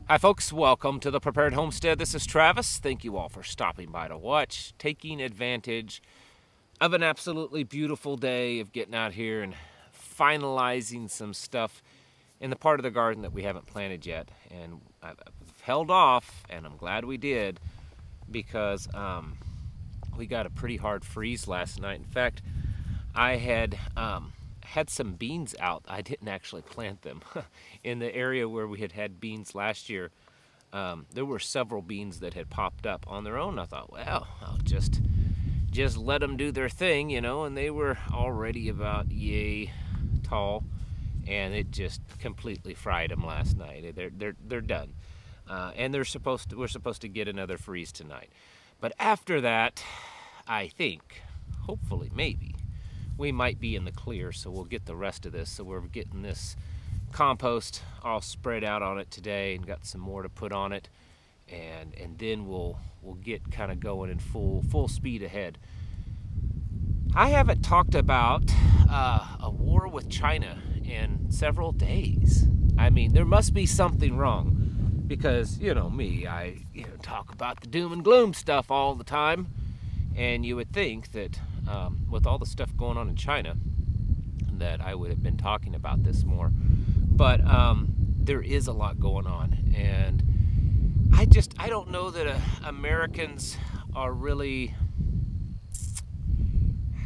Hi folks, welcome to the Prepared Homestead. This is Travis. Thank you all for stopping by to watch, taking advantage of an absolutely beautiful day of getting out here and finalizing some stuff in the part of the garden that we haven't planted yet. And I've held off, and I'm glad we did, because we got a pretty hard freeze last night. In fact, I had some beans out. I didn't actually plant them. In the area where we had beans last year, there were several beans that had popped up on their own. I thought, well, I'll just let them do their thing, you know, and they were already about yay tall, and it just completely fried them last night. They're done. And we're supposed to get another freeze tonight. But after that, I think, hopefully, maybe, we might be in the clear, so we'll get the rest of this. So we're getting this compost all spread out on it today, and got some more to put on it, and then we'll get kind of going in full speed ahead. I haven't talked about a war with China in several days. I mean, there must be something wrong, because you know me, I talk about the doom and gloom stuff all the time, and you would think that with all the stuff going on in China, that I would have been talking about this more. But there is a lot going on, and I don't know that Americans are really,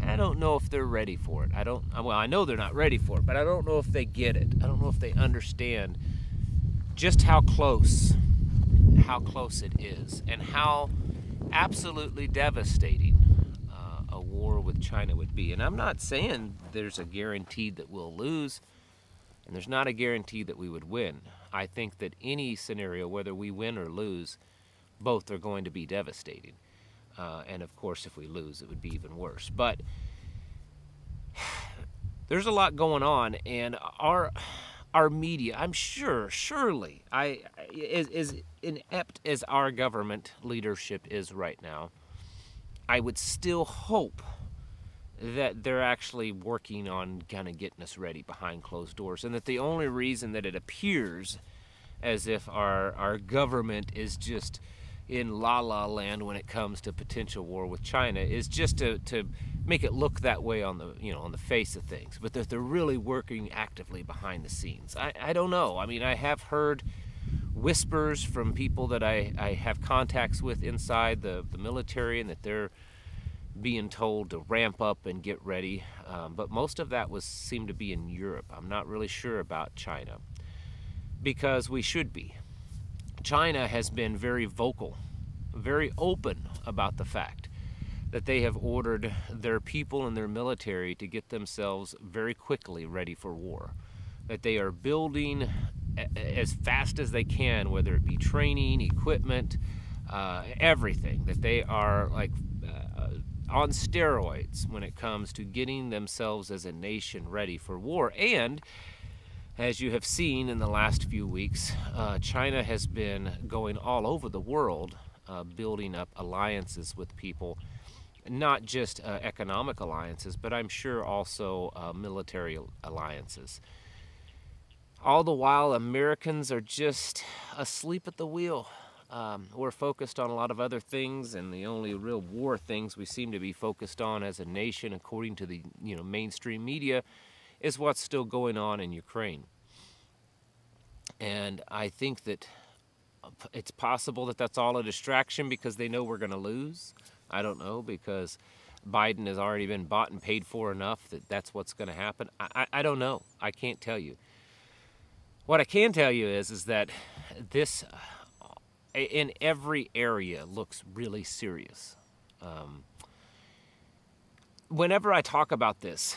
I don't know if they're ready for it. I know they're not ready for it, but I don't know if they get it. I don't know if they understand just how close it is, and how absolutely devastating a war with China would be. And I'm not saying there's a guarantee that we'll lose, and there's not a guarantee that we would win. I think that any scenario, whether we win or lose, both are going to be devastating. And of course, if we lose, it would be even worse. But there's a lot going on, and our media, I'm surely, as inept as our government leadership is right now, I would still hope that they're actually working on kind of getting us ready behind closed doors, and that the only reason that it appears as if our government is just in la-la land when it comes to potential war with China is just to make it look that way on the face of things, but that they're really working actively behind the scenes. I don't know. I mean, I have heard whispers from people that I have contacts with inside the military, and that they're being told to ramp up and get ready, but most of that seemed to be in Europe. I'm not really sure about China, because we should be. China has been very vocal, very open about the fact that they have ordered their people and their military to get themselves very quickly ready for war, that they are building as fast as they can, whether it be training, equipment, everything, that they are like on steroids when it comes to getting themselves as a nation ready for war. And as you have seen in the last few weeks, China has been going all over the world, building up alliances with people, not just economic alliances, but I'm sure also military alliances. All the while, Americans are just asleep at the wheel. We're focused on a lot of other things, and the only real war things we seem to be focused on as a nation, according to the mainstream media, is what's still going on in Ukraine. And I think that it's possible that that's all a distraction because they know we're going to lose. I don't know, because Biden has already been bought and paid for enough that that's what's going to happen. I don't know. I can't tell you. What I can tell you is that this, in every area, looks really serious. Whenever I talk about this,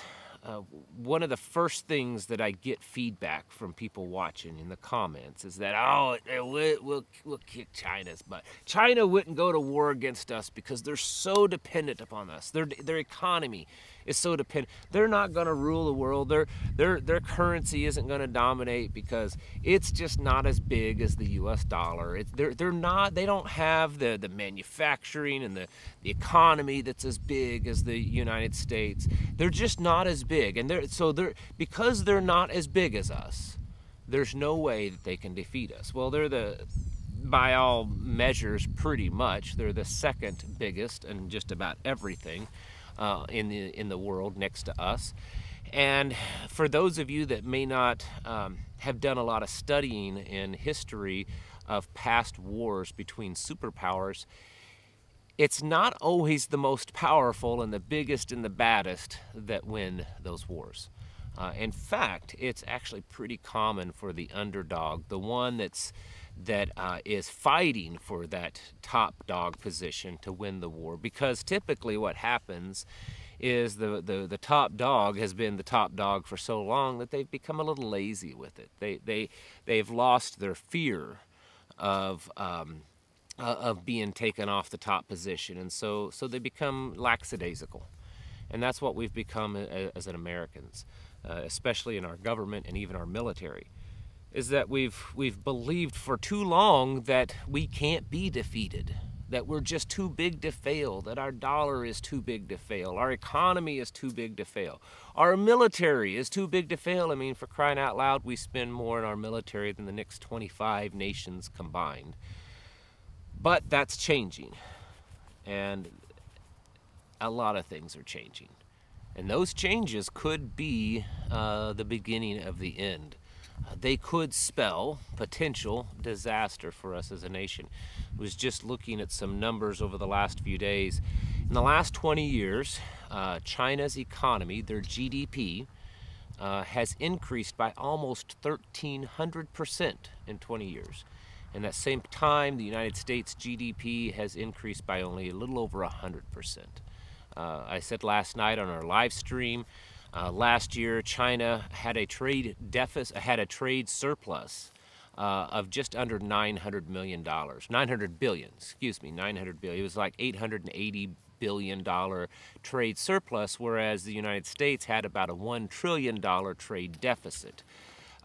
one of the first things that I get feedback from people watching in the comments is that, oh, we'll kick China's butt. China wouldn't go to war against us because they're so dependent upon us. Their economy is so dependent. They're not going to rule the world. Their currency isn't going to dominate because it's just not as big as the U.S. dollar. They don't have the manufacturing and the economy that's as big as the United States. They're just not as big, and because they're not as big as us, there's no way that they can defeat us. Well, by all measures, pretty much, they're the second biggest in just about everything in the world next to us. And for those of you that may not have done a lot of studying in history of past wars between superpowers, it's not always the most powerful and the biggest and the baddest that win those wars. In fact, it's actually pretty common for the underdog, the one that is fighting for that top dog position, to win the war. Because typically what happens is the top dog has been the top dog for so long that they've become a little lazy with it. They've lost their fear of being taken off the top position, and so they become lackadaisical. And that's what we've become as Americans, especially in our government and even our military, is that we've believed for too long that we can't be defeated, that we're just too big to fail, that our dollar is too big to fail, our economy is too big to fail, our military is too big to fail. I mean, for crying out loud, we spend more in our military than the next 25 nations combined. But that's changing, and a lot of things are changing. And those changes could be the beginning of the end. They could spell potential disaster for us as a nation. I was just looking at some numbers over the last few days. In the last 20 years, China's economy, their GDP, has increased by almost 1,300% in 20 years. In that same time, the United States GDP has increased by only a little over 100%. I said last night on our live stream, last year China had a trade deficit, had a trade surplus of just under $900 million, 900 billion, excuse me, 900 billion. It was like $880 billion trade surplus, whereas the United States had about a $1 trillion trade deficit.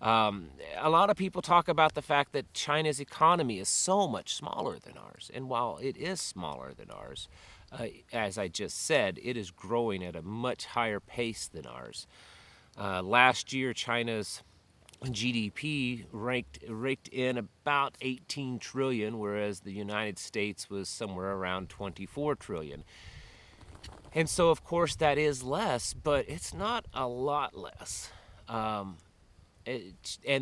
A lot of people talk about the fact that China's economy is so much smaller than ours. And while it is smaller than ours, as I just said, it is growing at a much higher pace than ours. Last year, China's GDP raked in about 18 trillion, whereas the United States was somewhere around 24 trillion. And so, of course, that is less, but it's not a lot less. And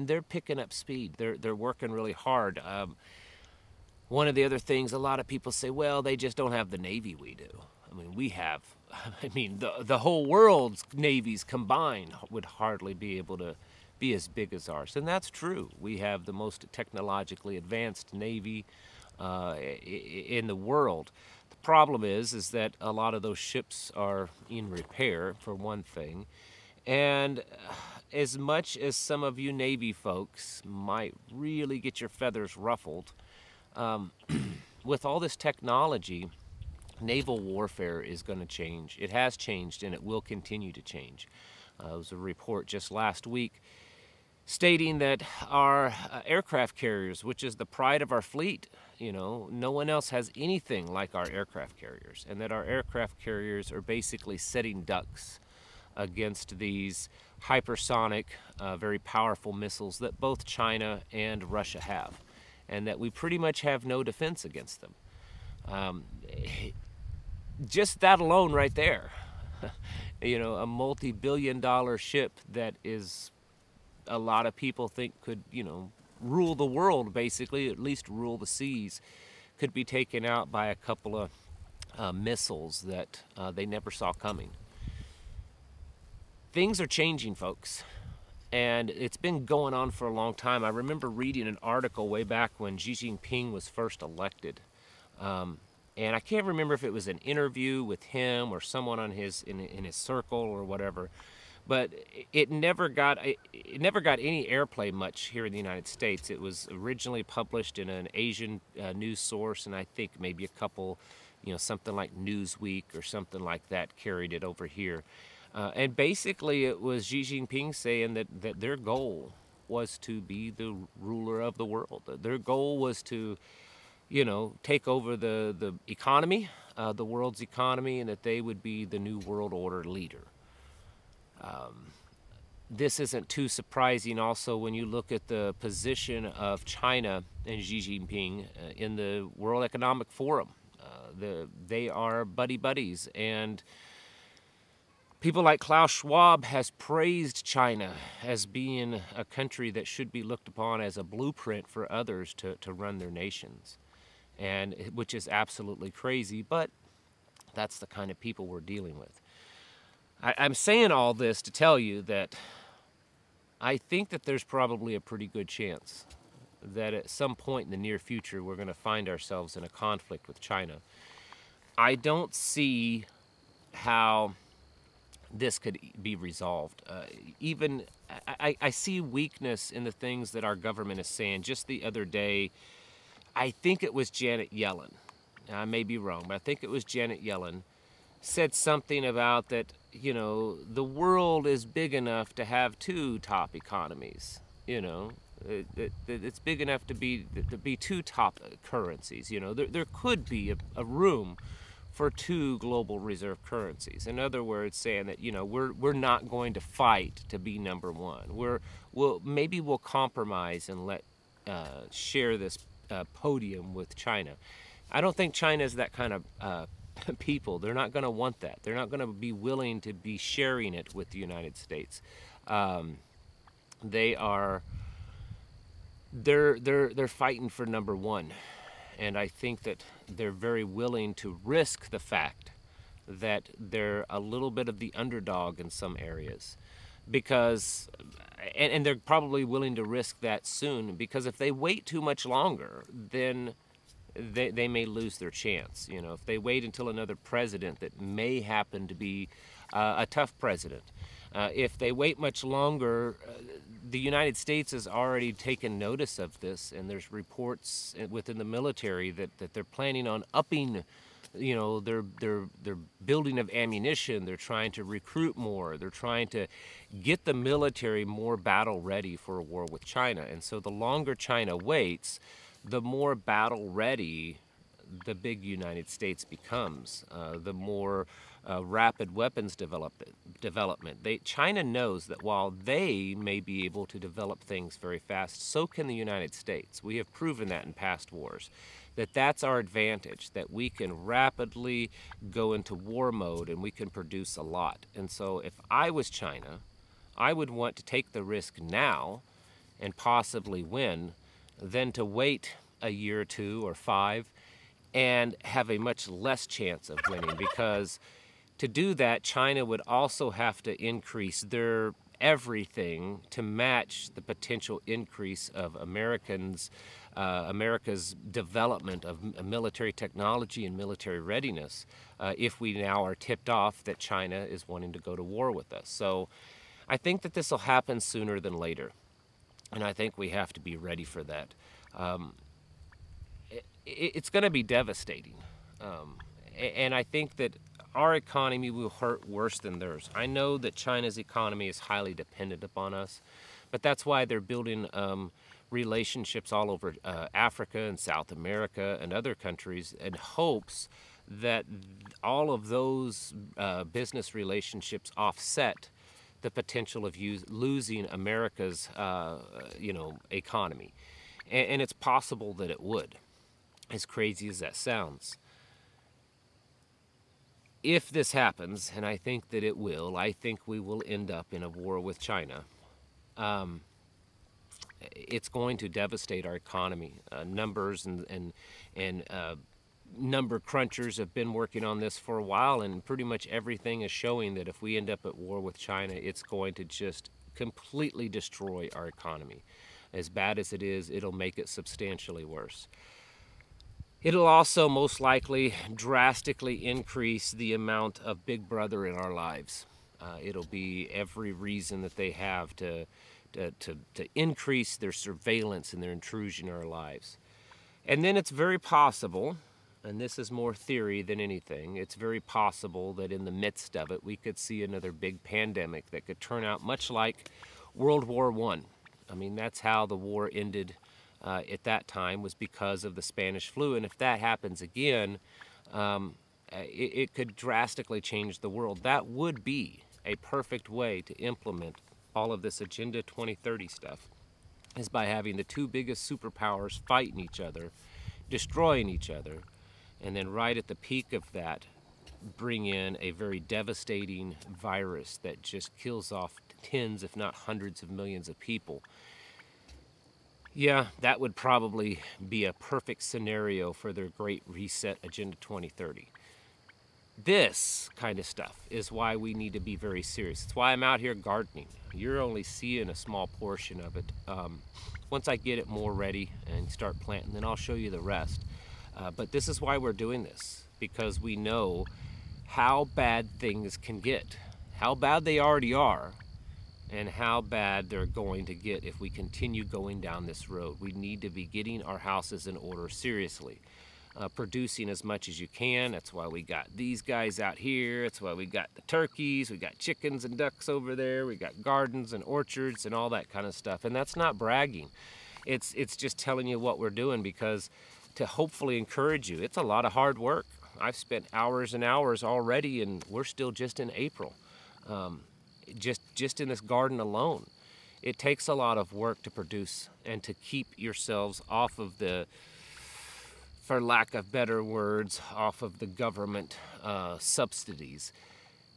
they're picking up speed. They're working really hard. One of the other things, a lot of people say, well, they just don't have the Navy we do. I mean, we have. I mean, the whole world's navies combined would hardly be able to be as big as ours. And that's true. We have the most technologically advanced Navy in the world. The problem is that a lot of those ships are in repair, for one thing. And as much as some of you Navy folks might really get your feathers ruffled, with all this technology, naval warfare is going to change. It has changed, and it will continue to change. There was a report just last week stating that our aircraft carriers, which is the pride of our fleet, you know, no one else has anything like our aircraft carriers, and that our aircraft carriers are basically setting ducks against these hypersonic, very powerful missiles that both China and Russia have, and that we pretty much have no defense against them. Just that alone right there, you know, a multi-billion-dollar ship that is, a lot of people think could, you know, rule the world, basically, at least rule the seas, could be taken out by a couple of missiles that they never saw coming. Things are changing, folks, and it's been going on for a long time. I remember reading an article way back when Xi Jinping was first elected, and I can't remember if it was an interview with him or someone on in his circle or whatever, but it never got any airplay much here in the United States. It was originally published in an Asian news source, and I think maybe a couple, you know, something like Newsweek or something like that carried it over here. And basically it was Xi Jinping saying that their goal was to be the ruler of the world. Their goal was to, you know, take over the economy, the world's economy, and that they would be the new world order leader. this isn't too surprising also when you look at the position of China and Xi Jinping in the World Economic Forum. They are buddies, and people like Klaus Schwab has praised China as being a country that should be looked upon as a blueprint for others to run their nations, and which is absolutely crazy, but that's the kind of people we're dealing with. I'm saying all this to tell you that I think that there's probably a pretty good chance that at some point in the near future we're going to find ourselves in a conflict with China. I don't see how this could be resolved. I see weakness in the things that our government is saying. Just the other day, I think it was Janet Yellen. I may be wrong, but I think it was Janet Yellen said something about that, you know, the world is big enough to have two top economies, you know. It's big enough to be two top currencies, you know. There could be a room for two global reserve currencies. In other words, saying that, you know, we're not going to fight to be number one. Maybe we'll compromise and share this podium with China. I don't think China is that kind of people. They're not going to want that. They're not going to be willing to be sharing it with the United States. They're fighting for number one, and I think that they're very willing to risk the fact that they're a little bit of the underdog in some areas, because and they're probably willing to risk that soon, because if they wait too much longer, then they may lose their chance. You know, if they wait until another president that may happen to be a tough president, if they wait much longer, the United States has already taken notice of this, and there's reports within the military that they're planning on upping, you know, their building of ammunition. They're trying to recruit more. They're trying to get the military more battle ready for a war with China. And so the longer China waits, the more battle ready the big United States becomes, the more rapid weapons development. China knows that while they may be able to develop things very fast, so can the United States. We have proven that in past wars, that's our advantage, that we can rapidly go into war mode and we can produce a lot. And so if I was China, I would want to take the risk now and possibly win than to wait a year or two or 5 and have a much less chance of winning, because to do that, China would also have to increase their everything to match the potential increase of America's development of military technology and military readiness, if we now are tipped off that China is wanting to go to war with us. So I think that this will happen sooner than later, and I think we have to be ready for that. It's going to be devastating, and I think that our economy will hurt worse than theirs. I know that China's economy is highly dependent upon us, but that's why they're building relationships all over Africa and South America and other countries, in hopes that all of those business relationships offset the potential of losing America's economy. And it's possible that it would, as crazy as that sounds. If this happens, and I think that it will, I think we will end up in a war with China. It's going to devastate our economy. Numbers and number crunchers have been working on this for a while, and pretty much everything is showing that if we end up at war with China, it's going to just completely destroy our economy. As bad as it is, it'll make it substantially worse. It'll also most likely drastically increase the amount of Big Brother in our lives. It'll be every reason that they have to increase their surveillance and their intrusion in our lives. And then it's very possible, and this is more theory than anything, it's very possible that in the midst of it we could see another big pandemic that could turn out much like World War I. I mean, that's how the war ended at that time, was because of the Spanish flu. And if that happens again, it could drastically change the world. That would be a perfect way to implement all of this Agenda 2030 stuff is by having the two biggest superpowers fighting each other, destroying each other, and then right at the peak of that, bring in a very devastating virus that just kills off tens, if not hundreds of millions of people. Yeah, that would probably be a perfect scenario for their Great Reset Agenda 2030. This kind of stuff is why we need to be very serious. It's why I'm out here gardening. You're only seeing a small portion of it. Once I get it more ready and start planting, then I'll show you the rest. But this is why we're doing this, because we know how bad things can get, how bad they already are, and how bad they're going to get if we continue going down this road. We need to be getting our houses in order seriously. Producing as much as you can. That's why we got these guys out here. That's why we got the turkeys. We got chickens and ducks over there. We got gardens and orchards and all that kind of stuff. And that's not bragging. It's just telling you what we're doing, because to hopefully encourage you. It's a lot of hard work. I've spent hours and hours already, and we're still just in April. Just in this garden alone. It takes a lot of work to produce and to keep yourselves off of the, for lack of better words, off of the government subsidies.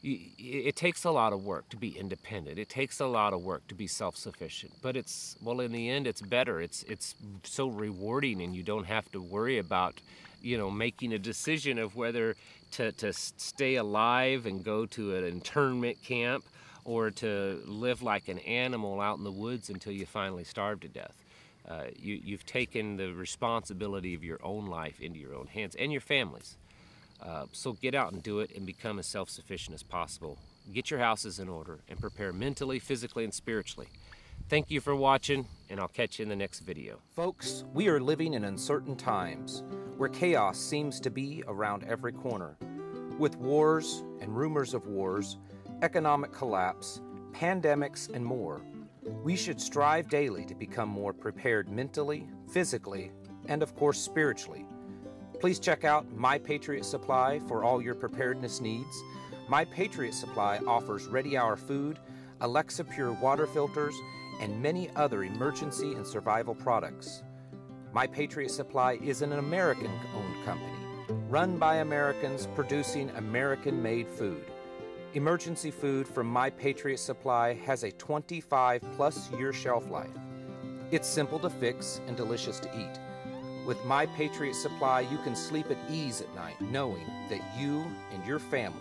It takes a lot of work to be independent. It takes a lot of work to be self-sufficient. But it's, well, in the end, it's better. It's so rewarding, and you don't have to worry about, you know, making a decision of whether to stay alive and go to an internment camp or to live like an animal out in the woods until you finally starve to death. You've taken the responsibility of your own life into your own hands and your families. So get out and do it and become as self-sufficient as possible. Get your houses in order and prepare mentally, physically, and spiritually. Thank you for watching, and I'll catch you in the next video. Folks, we are living in uncertain times where chaos seems to be around every corner. With wars and rumors of wars, economic collapse, pandemics, and more, we should strive daily to become more prepared mentally, physically, and of course spiritually. Please check out My Patriot Supply for all your preparedness needs. My Patriot Supply offers Ready Hour food, Alexa Pure water filters, and many other emergency and survival products. My Patriot Supply is an American-owned company, run by Americans producing American-made food. Emergency food from My Patriot Supply has a 25-plus year shelf life. It's simple to fix and delicious to eat. With My Patriot Supply, you can sleep at ease at night knowing that you and your family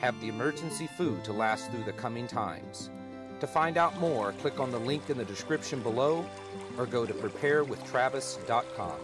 have the emergency food to last through the coming times. To find out more, click on the link in the description below or go to preparewithtravis.com.